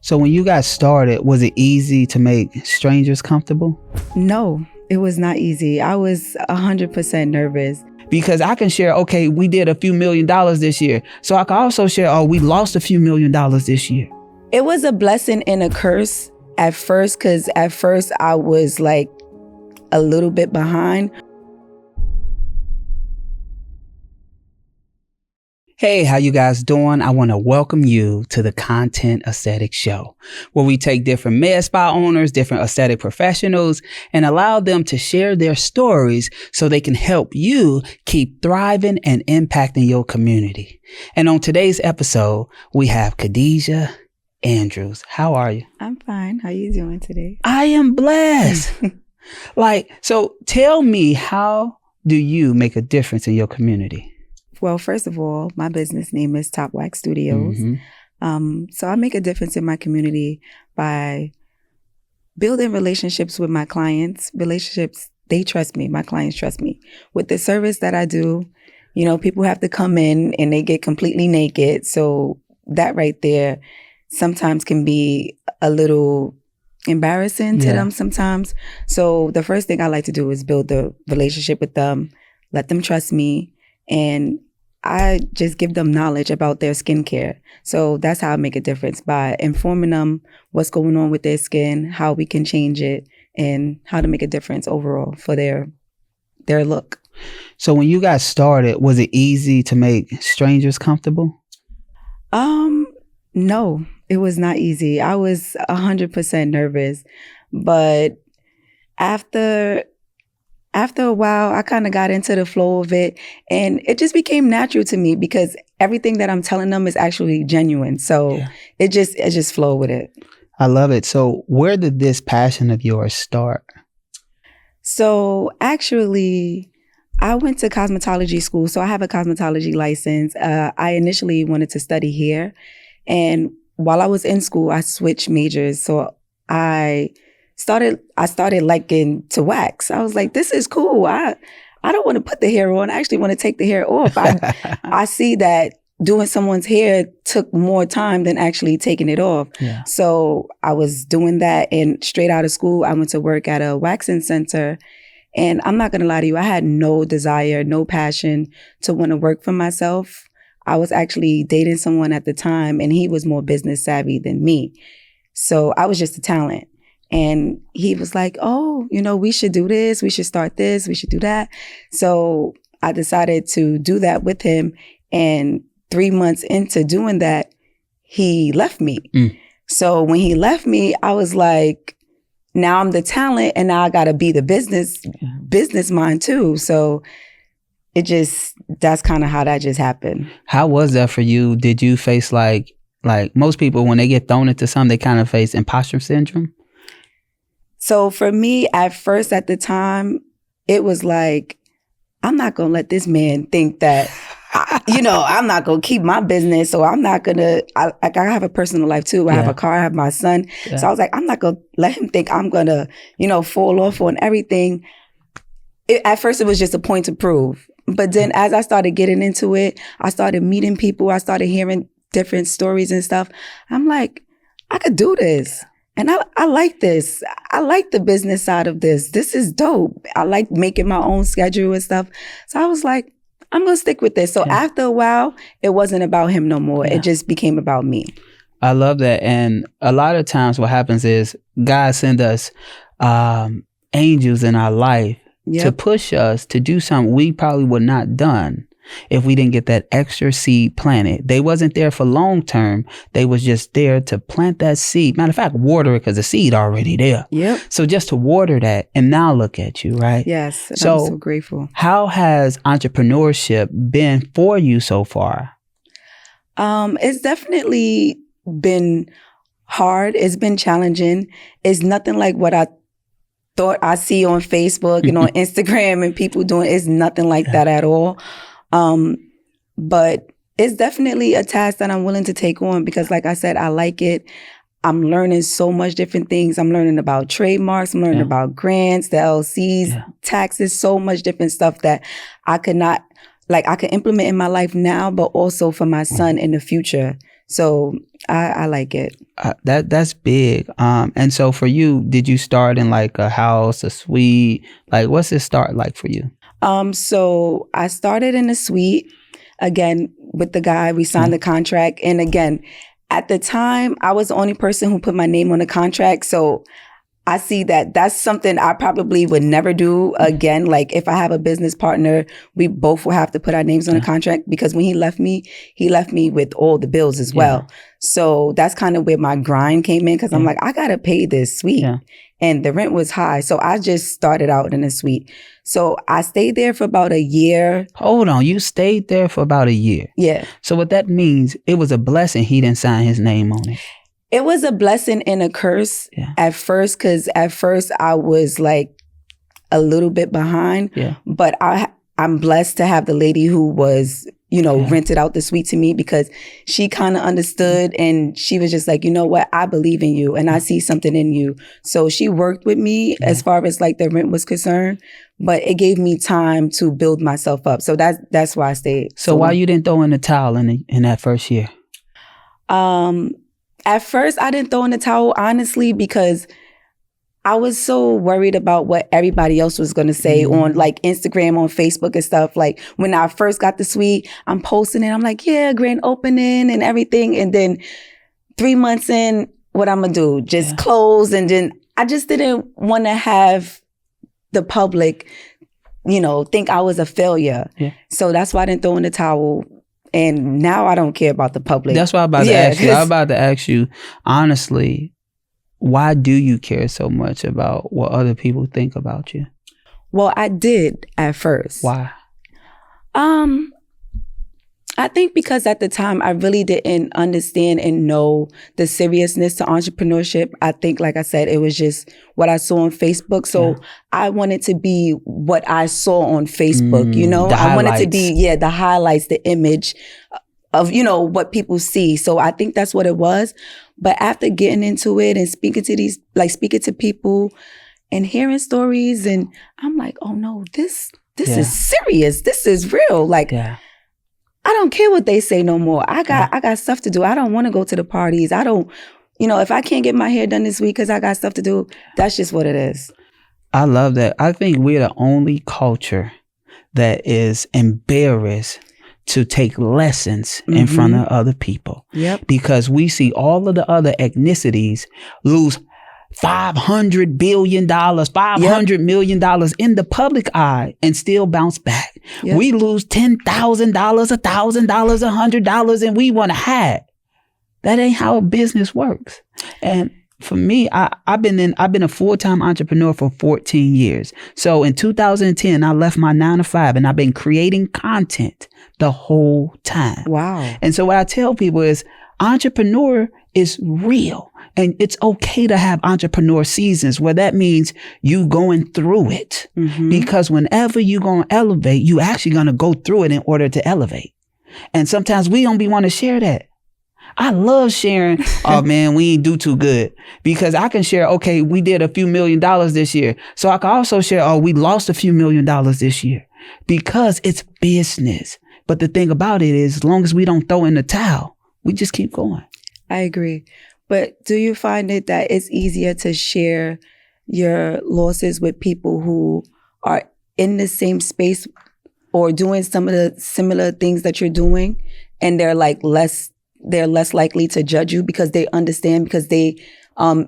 So when you got started, was it easy to make strangers comfortable? No, it was not easy. I was 100% nervous. Because I can share, okay, we did a few $1 million this year. So I can also share, oh, we lost a few $1 million this year. It was a blessing and a curse at first, because at first I was like a little bit behind. Hey, how you guys doing? I want to welcome you to the Content Aesthetic Show, where we take different med spa owners, different aesthetic professionals, and allow them to share their stories so they can help you keep thriving and impacting your community. And on today's episode, we have Khadijah Andrews. How are you? I'm fine. How you doing today? I am blessed. So tell me, how do you make a difference in your community? Well, first of all, my business name is Top Wax Studios. So I make a difference in my community by building relationships with my clients. Relationships, they trust me. My clients trust me. With the service that I do, you know, people have to come in and they get completely naked. So that right there sometimes can be a little embarrassing to them sometimes. So the first thing I like to do is build the relationship with them, let them trust me, and I just give them knowledge about their skincare. So that's how I make a difference, by informing them what's going on with their skin, how we can change it, and how to make a difference overall for their look. So when you got started, was it easy to make strangers comfortable? No, it was not easy. I was 100% nervous, but after a while, I kind of got into the flow of it, and it just became natural to me because everything that I'm telling them is actually genuine. So it just flowed with it. I love it. So where did this passion of yours start? So actually, I went to cosmetology school. So I have a cosmetology license. I initially wanted to study here. And while I was in school, I switched majors. So I started liking to wax. I was like, this is cool. I don't want to put the hair on. I actually want to take the hair off. I see that doing someone's hair took more time than actually taking it off. Yeah. So I was doing that, and straight out of school, I went to work at a waxing center. And I'm not going to lie to you, I had no desire, no passion to want to work for myself. I was actually dating someone at the time, and he was more business savvy than me. So I was just a talent. And he was like, oh, you know, we should do this. We should start this. We should do that. So I decided to do that with him. And 3 months into doing that, he left me. So when he left me, I was like, now I'm the talent, and now I got to be the business mind too. So that's kind of how that just happened. How was that for you? Did you face like most people, when they get thrown into something, they kind of face imposter syndrome? So for me, at first, at the time, it was like, I'm not going to let this man think that, I'm not going to keep my business. So I'm not going to, I have a personal life too. I have a car, I have my son. Yeah. So I was like, I'm not going to let him think I'm going to, fall off on everything. At first, it was just a point to prove. But then as I started getting into it, I started meeting people. I started hearing different stories and stuff. I'm like, I could do this. And I like this. I like the business side of this. This is dope. I like making my own schedule and stuff. So I was like, I'm going to stick with this. So after a while, it wasn't about him no more. It just became about me. I love that. And a lot of times what happens is God send us angels in our life to push us to do something we probably would not done if we didn't get that extra seed planted. They wasn't there for long term. They was just there to plant that seed. Matter of fact, water it because the seed already there. Yep. So just to water that, and now look at you, right? Yes. And I'm so grateful. How has entrepreneurship been for you so far? It's definitely been hard. It's been challenging. It's nothing like what I thought I see on Facebook and on Instagram and people doing. It's nothing like that at all. But it's definitely a task that I'm willing to take on because, like I said, I like it. I'm learning so much different things. I'm learning about trademarks. I'm learning about grants, the LLCs, taxes, so much different stuff that I could implement in my life now, but also for my son in the future. So I like it. That's big. And so for you, did you start in like a house, a suite? Like, what's it start like for you? So I started in a suite, again, with the guy. We signed the contract. And again, at the time, I was the only person who put my name on the contract. So I see that that's something I probably would never do again. Like if I have a business partner, we both will have to put our names on the contract, because when he left me with all the bills as well. So that's kind of where my grind came in, because I'm like, I got to pay this suite. And the rent was high. So I just started out in a suite. So I stayed there for about a year. Hold on. You stayed there for about a year? Yeah. So what that means, it was a blessing he didn't sign his name on it. It was a blessing and a curse at first, because at first I was like a little bit behind. But I'm blessed to have the lady who was, rented out the suite to me, because she kind of understood, and she was just like, you know what, I believe in you and I see something in you. So she worked with me as far as like the rent was concerned, but it gave me time to build myself up. So that's why I stayed. So why you didn't throw in the towel in that first year? At first, I didn't throw in the towel, honestly, because I was so worried about what everybody else was going to say on like Instagram, on Facebook and stuff. Like when I first got the suite, I'm posting it. I'm like, yeah, grand opening and everything. And then 3 months in, what I'm going to do? Just close. And then I just didn't want to have the public, think I was a failure. So that's why I didn't throw in the towel. And now I don't care about the public. That's why I'm about to ask you. I'm about to ask you, honestly, why do you care so much about what other people think about you? Well, I did at first. Why? I think because at the time I really didn't understand and know the seriousness to entrepreneurship. I think, like I said, it was just what I saw on Facebook. So I wanted to be what I saw on Facebook, I wanted to be, the highlights, the image of, what people see. So I think that's what it was. But after getting into it and speaking to people and hearing stories, and I'm like, oh no, this is serious. This is real. Like, I don't care what they say no more. I got stuff to do. I don't want to go to the parties. I don't, if I can't get my hair done this week because I got stuff to do, that's just what it is. I love that. I think we're the only culture that is embarrassed to take lessons in front of other people. Because we see all of the other ethnicities lose $500 billion, $500 million in the public eye and still bounce back. We lose $10,000, $1,000, $100, and we want to hide. That ain't how business works. And for me, I've been a full-time entrepreneur for 14 years. So in 2010, I left my 9-to-5 and I've been creating content the whole time. Wow. And so what I tell people is entrepreneur is real. And it's okay to have entrepreneur seasons where that means you going through it. Because whenever you're going to elevate, you actually going to go through it in order to elevate. And sometimes we don't want to share that. I love sharing, oh man, we ain't do too good. Because I can share, okay, we did a few $1 million this year. So I can also share, oh, we lost a few $1 million this year. Because it's business. But the thing about it is, as long as we don't throw in the towel, we just keep going. I agree. But do you find it that it's easier to share your losses with people who are in the same space or doing some of the similar things that you're doing, and they're less likely to judge you because they understand, because they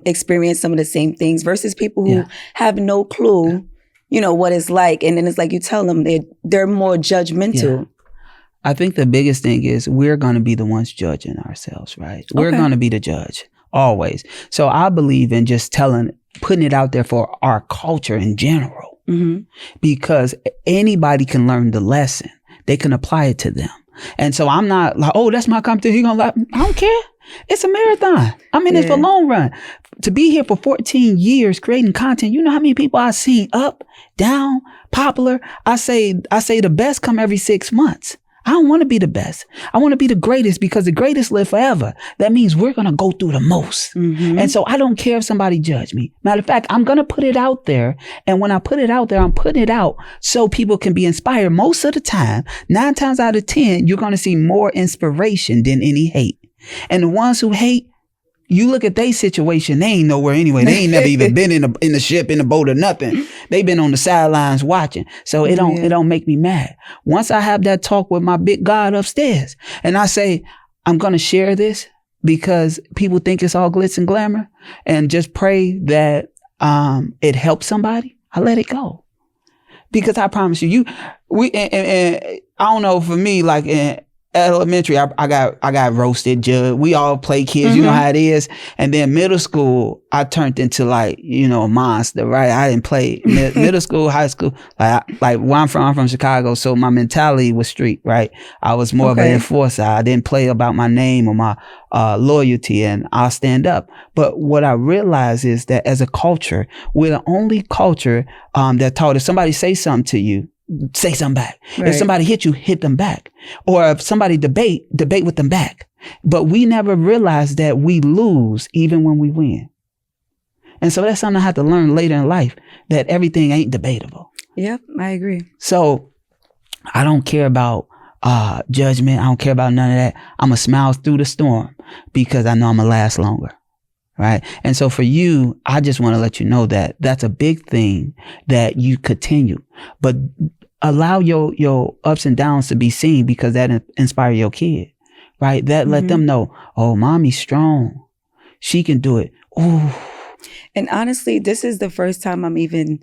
experience some of the same things, versus people who have no clue, what it's like, and then it's like you tell them they're more judgmental. I think the biggest thing is we're going to be the ones judging ourselves, right? We're going to be the judge, always. So I believe in just putting it out there for our culture in general, because anybody can learn the lesson. They can apply it to them. And so I'm not like, oh, that's my competition. He gonna like, I don't care. It's a marathon. I'm in this for long run. To be here for 14 years creating content, you know how many people I've seen up, down, popular. I say the best come every 6 months. I don't want to be the best. I want to be the greatest, because the greatest live forever. That means we're going to go through the most. And so I don't care if somebody judge me. Matter of fact, I'm going to put it out there. And when I put it out there, I'm putting it out so people can be inspired. Most of the time, 9 times out of 10, you're going to see more inspiration than any hate. And the ones who hate, you look at their situation, they ain't nowhere anyway. They ain't never even been in the ship, in the boat or nothing. They've been on the sidelines watching. So it don't make me mad. Once I have that talk with my big God upstairs and I say, I'm going to share this because people think it's all glitz and glamour and just pray that it helps somebody, I let it go. Because I promise you, and I don't know, for me, like in elementary, I got roasted, judged. We all play kids, you know how it is. And then middle school, I turned into like, a monster, right? I didn't play middle school, high school. Like where I'm from Chicago. So my mentality was street, right? I was more of an enforcer. I didn't play about my name or my loyalty, and I'll stand up. But what I realized is that as a culture, we're the only culture that taught if somebody say something to you, say something back. Right. If somebody hit you, hit them back. Or if somebody debate with them back. But we never realized that we lose even when we win. And so that's something I have to learn later in life, that everything ain't debatable. Yep, I agree. So I don't care about judgment. I don't care about none of that. I'm going to smile through the storm because I know I'm going to last longer. Right. And so for you, I just want to let you know that that's a big thing that you continue, but allow your ups and downs to be seen because that inspire your kid. Right. That let them know, oh, mommy's strong. She can do it. Ooh. And honestly, this is the first time I'm even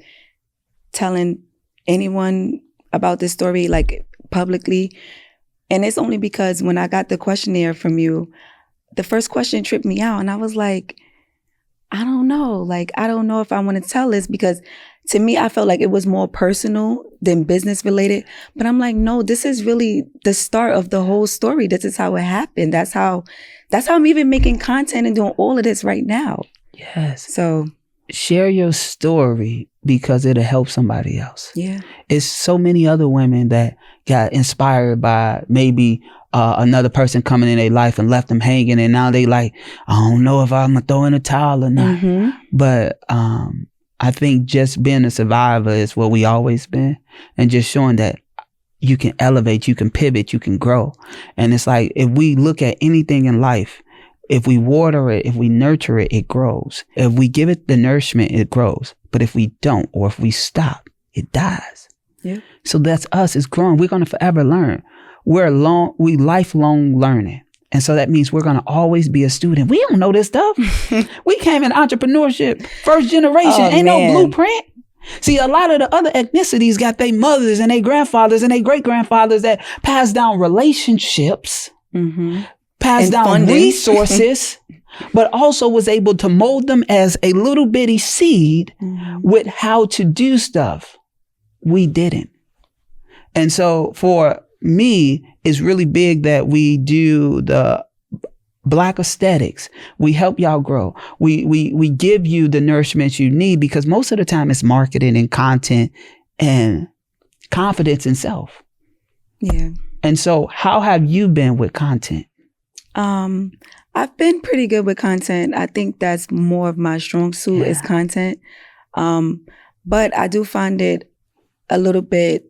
telling anyone about this story, like publicly. And it's only because when I got the questionnaire from you, the first question tripped me out. And I was like, I don't know. Like, I don't know if I want to tell this because to me, I felt like it was more personal than business related. But I'm like, no, this is really the start of the whole story. This is how it happened. That's how I'm even making content and doing all of this right now. Yes. So share your story because it'll help somebody else. Yeah. It's so many other women that got inspired by maybe another person coming in their life and left them hanging, and now they like, I don't know if I'm gonna throw in a towel or not. But I think just being a survivor is what we always been, and just showing that you can elevate, you can pivot, you can grow. And it's like, if we look at anything in life, if we water it, if we nurture it, it grows. If we give it the nourishment, it grows. But if we don't, or if we stop, it dies. Yeah. So that's us. It's growing. We're going to forever learn. We lifelong learning. And so that means we're going to always be a student. We don't know this stuff. We came in entrepreneurship, first generation. Ain't no blueprint. See, a lot of the other ethnicities got their mothers and their grandfathers and their great-grandfathers that passed down relationships, passed down funding, resources, but also was able to mold them as a little bitty seed with how to do stuff. We didn't. And so for me, it's really big that we do the Black aesthetics. We help y'all grow. We give you the nourishment you need because most of the time it's marketing and content and confidence in self. Yeah. And so how have you been with content? I've been pretty good with content. I think that's more of my strong suit is content. But I do find it a little bit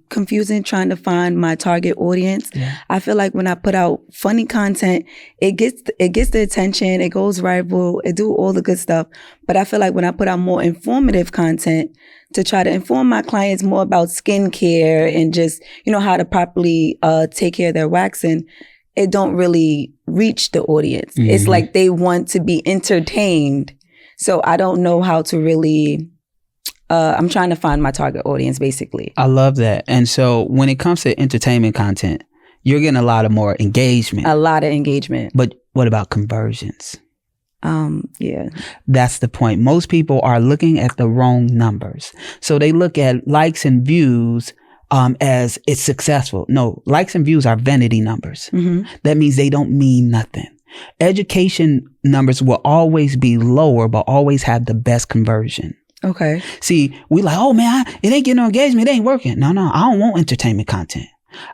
confusing trying to find my target audience. Yeah. I feel like when I put out funny content, it gets the attention, it goes viral, it do all the good stuff. But I feel like when I put out more informative content to try to inform my clients more about skincare and just, how to properly take care of their waxing, it don't really reach the audience. It's like they want to be entertained. So I don't know how to really I'm trying to find my target audience, basically. I love that. And so when it comes to entertainment content, you're getting a lot of more engagement. A lot of engagement. But what about conversions? Yeah. That's the point. Most people are looking at the wrong numbers. So they look at likes and views as it's successful. No, likes and views are vanity numbers. That means they don't mean nothing. Education numbers will always be lower, but always have the best conversion. Okay. See, we like, oh man, it ain't getting no engagement. It ain't working. No, I don't want entertainment content.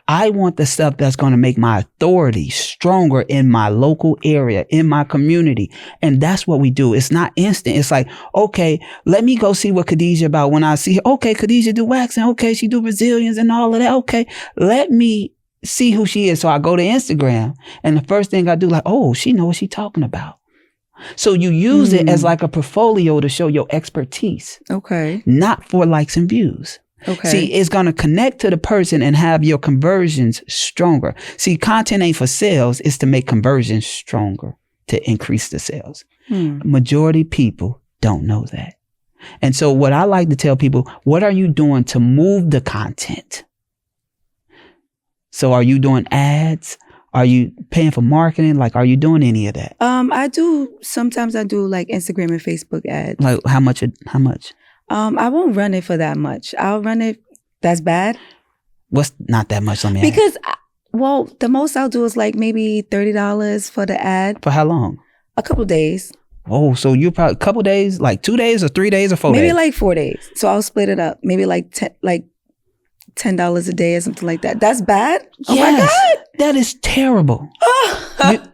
I want the stuff that's going to make my authority stronger in my local area, in my community. And that's what we do. It's not instant. It's like, okay, let me go see what Khadijah about when I see her. Okay, Khadijah do waxing. Okay, she do Brazilians and all of that. Okay, let me see who she is. So I go to Instagram, and the first thing I do, like, oh, she knows what she's talking about. So you use it as like a portfolio to show your expertise. Okay. Not for likes and views. Okay. See, it's going to connect to the person and have your conversions stronger. See, content ain't for sales. It's to make conversions stronger, to increase the sales. Majority people don't know that. And so what I like to tell people, what are you doing to move the content? So are you doing ads? Are you paying for marketing? Like, are you doing any of that? Sometimes I do like Instagram and Facebook ads. Like how much? I won't run it for that much. I'll run it. That's bad. What's not that much? Let me because the most I'll do is like maybe $30 for the ad. For how long? A couple of days. Oh, so you probably a couple of days, like 2 days or 3 days or 4 days? Maybe like 4 days. So I'll split it up. Maybe like $10 a day or something like that. That's bad? Yes, oh my God. That is terrible.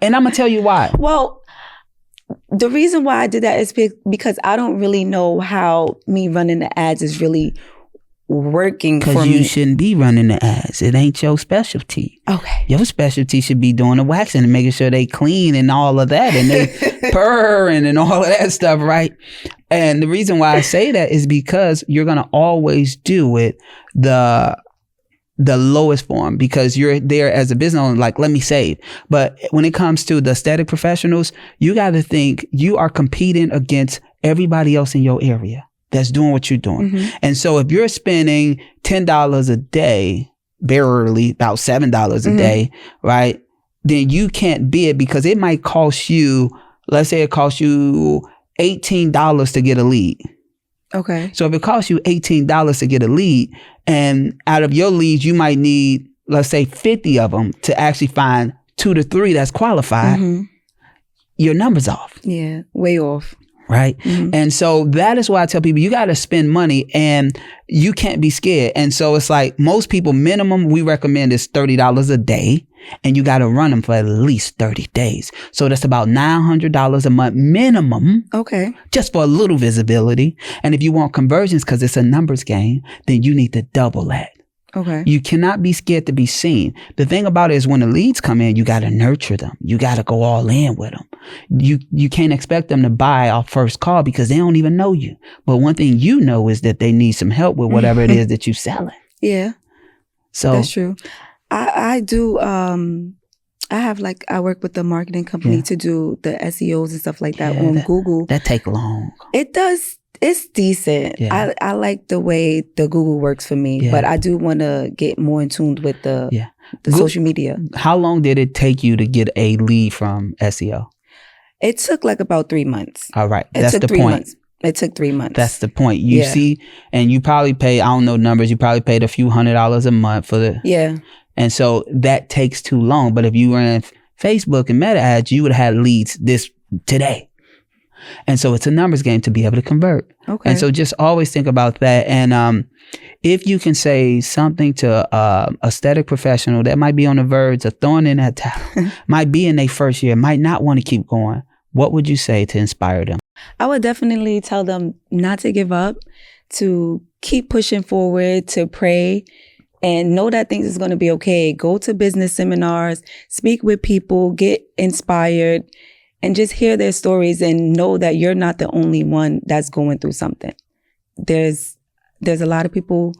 And I'm going to tell you why. Well, the reason why I did that is because I don't really know how me running the ads is really working for me. Because you shouldn't be running the ads. It ain't your specialty. Okay. Your specialty should be doing the waxing and making sure they clean and all of that. And they purring and all of that stuff, right? And the reason why I say that is because you're going to always do it the lowest form, because you're there as a business owner, like, let me save. But when it comes to the aesthetic professionals, you got to think you are competing against everybody else in your area that's doing what you're doing. Mm-hmm. And so if you're spending $10 a day, barely about $7 a day, right? Then you can't bid, because it might cost you, let's say it costs you $18 to get a lead. Okay. So if it costs you $18 to get a lead, and out of your leads, you might need, let's say 50 of them to actually find 2 to 3 that's qualified, your number's off. Yeah, way off. Right. And so that is why I tell people, you got to spend money and you can't be scared. And so it's like most people, minimum we recommend is $30 a day, and you got to run them for at least 30 days. So that's about $900 a month minimum. Okay. Just for a little visibility. And if you want conversions, because it's a numbers game, then you need to double that. Okay. You cannot be scared to be seen. The thing about it is when the leads come in, you got to nurture them. You got to go all in with them. You can't expect them to buy off first call, because they don't even know you. But one thing you know is that they need some help with whatever it is that you're selling. Yeah. So that's true. I do. I work with the marketing company to do the SEOs and stuff like that on Google. That take long. It does. It's decent. Yeah. I like the way the Google works for me, but I do want to get more in tune with the social media. How long did it take you to get a lead from SEO? It took like about 3 months. All right. That's the point. It took 3 months. That's the point. You see, and you probably pay, I don't know numbers, you probably paid a few $100s a month for the. Yeah. And so that takes too long. But if you ran Facebook and Meta ads, you would have had leads today. And so it's a numbers game to be able to convert. Okay. And so just always think about that. And if you can say something to aesthetic professional that might be on the verge of throwing in that towel, might be in their first year, might not want to keep going, what would you say to inspire them? I would definitely tell them not to give up, to keep pushing forward, to pray, and know that things is going to be okay. Go to business seminars, speak with people, get inspired, and just hear their stories and know that you're not the only one that's going through something. There's a lot of people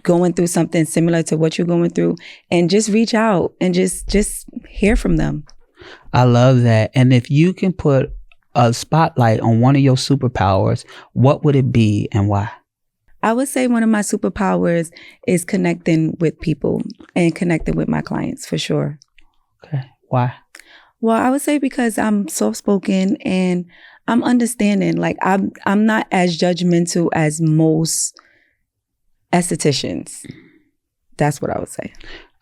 going through something similar to what you're going through, and just reach out and just hear from them. I love that. And if you can put a spotlight on one of your superpowers, what would it be and why? I would say one of my superpowers is connecting with people and connecting with my clients, for sure. Okay. Why? Well, I would say because I'm soft-spoken and I'm understanding. Like, I'm not as judgmental as most estheticians. That's what I would say.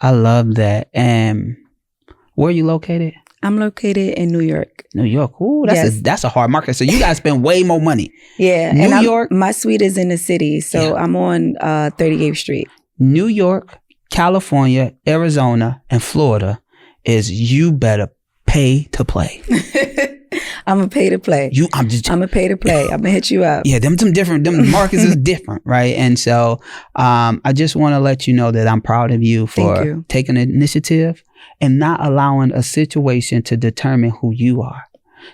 I love that. And where are you located? I'm located in New York. New York. Ooh, that's a hard market. So you guys spend way more money. Yeah. New York. My suite is in the city. So I'm on 38th Street. New York, California, Arizona, and Florida is you better pay to play. I'm going to pay to play. I'm going to pay to play. I'm going to hit you up. Yeah, them markets is different, right? And so I just want to let you know that I'm proud of you for taking initiative and not allowing a situation to determine who you are.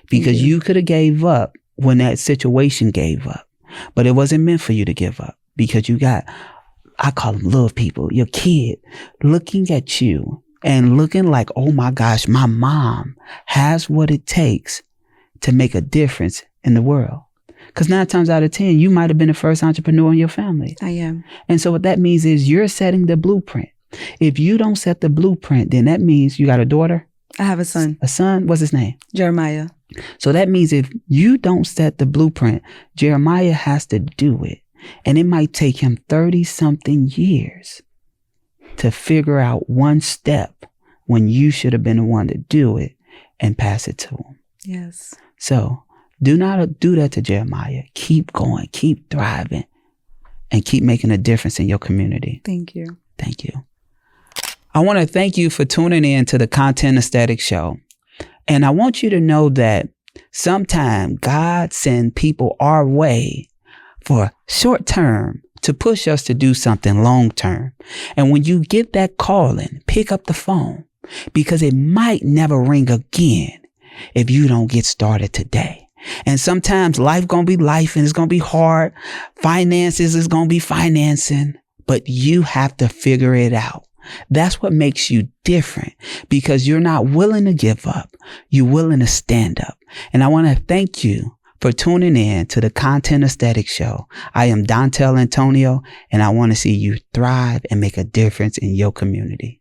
Because you could have gave up when that situation gave up. But it wasn't meant for you to give up because you got, I call them little people, your kid looking at you and looking like, oh my gosh, my mom has what it takes to make a difference in the world. Because 9 times out of 10, you might have been the first entrepreneur in your family. I am. And so what that means is you're setting the blueprint. If you don't set the blueprint, then that means you got a daughter. I have a son. A son? What's his name? Jeremiah. So that means if you don't set the blueprint, Jeremiah has to do it. And it might take him 30-something years to figure out one step when you should have been the one to do it and pass it to him. Yes. So do not do that to Jeremiah. Keep going, keep thriving, and keep making a difference in your community. Thank you. Thank you. I want to thank you for tuning in to the Content Aesthetic Show. And I want you to know that sometimes God sends people our way for short term to push us to do something long term. And when you get that calling, pick up the phone because it might never ring again if you don't get started today. And sometimes life gonna be life and it's gonna be hard. Finances is gonna be financing, but you have to figure it out. That's what makes you different because you're not willing to give up. You're willing to stand up. And I want to thank you for tuning in to the Content Aesthetic Show. I am Dontel Antonio, and I want to see you thrive and make a difference in your community.